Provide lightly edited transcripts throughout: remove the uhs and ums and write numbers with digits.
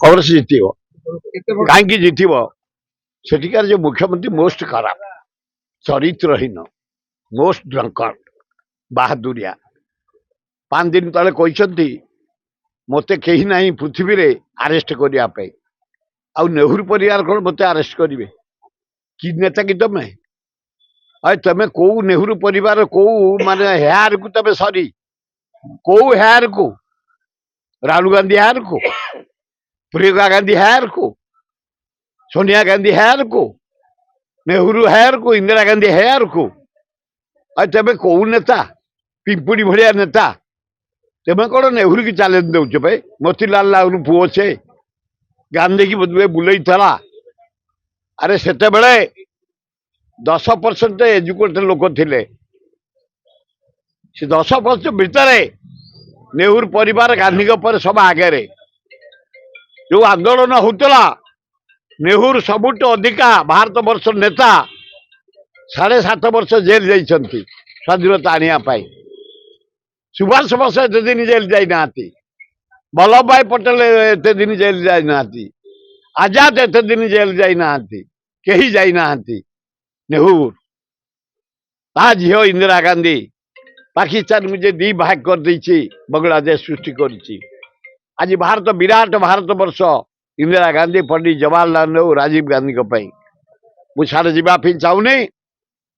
କଂଗ୍ରେସ ଜିତିବ। କାହିଁକି ଜିତିବ? ସେଠିକାର ଯେ ମୁଖ୍ୟମନ୍ତ୍ରୀ ମୋଷ୍ଟ ଖରାପ, ଚରିତ୍ରହୀନ, ମୋଷ୍ଟ ଡ୍ରଙ୍କର୍ଡ, ବାହାଦୁରିଆ। 5 ଦିନ ତଳେ କହିଛନ୍ତି ମୋତେ କେହି ନାହିଁ ପୃଥିବୀରେ ଆରେଷ୍ଟ କରିବା ପାଇଁ। ଆଉ ନେହୁରୁ ପରିବାର କଣ ମୋତେ ଆରେଷ୍ଟ କରିବେ? କି ନେତା କି ତମେ? ତମେ କୋଉ ନେହୁରୁ ପରିବାର କୋଉ ମାନେ ହେୟାରକୁ ତମେ ସରି କୋଉ ହେୟାରକୁ? ରାହୁଲ ଗାନ୍ଧୀ ହେୟାରକୁ, ପ୍ରିୟଙ୍କା ଗାନ୍ଧୀ ହେୟାରକୁ, सोनिया गांधी हेयर को, नेहरू हेयर को, इंदिरा गांधी हेयर को। तेरे कौ नेता पिंपुड़ी भलिया नेता तेमें कौन नेहरू की चैलेंज दौच भाई? मोतीलाल नेहरू पुओ से गांधी की बुले अरे से 10% एजुकेटेड लोक थे। 10% भितर नेहरू परिवार गांधी पर सब आगे जो आंदोलन होता नेहरू सबुठ अधिका भारत वर्ष नेता 7.5 वर्ष जेल जाइछंती स्वाधीनता आनिया। सुभाष बोस एते दिन जेल जाइना, वल्लभ भाई पटेल एते दिन जेल जाइना, आजाद एते दिन जेल जाइना, केही जाइना। नेहरू ता झियो इंदिरा गांधी पाकिस्तान मुझे 2 भाग कर देछि, बांग्लादेश सृष्टि करिछि। आज भारत विराट भारत वर्ष इंदिरा गांधी, पंडित जवाहरलाल नेहरू, राजीव गांधी मुझे जावाई चाहूनी।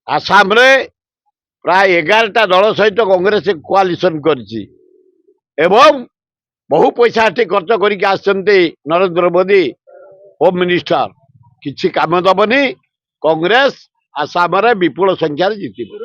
आसाम रे प्राय 11टा दल सहित कांग्रेस कोआलिशन करिछि एवं बहु पैसा खर्च करके आसचंती नरेंद्र मोदी होम मिनिस्टर। किछि काम दबनी। कांग्रेस आसाम रे विपुल संख्यार जीतिब।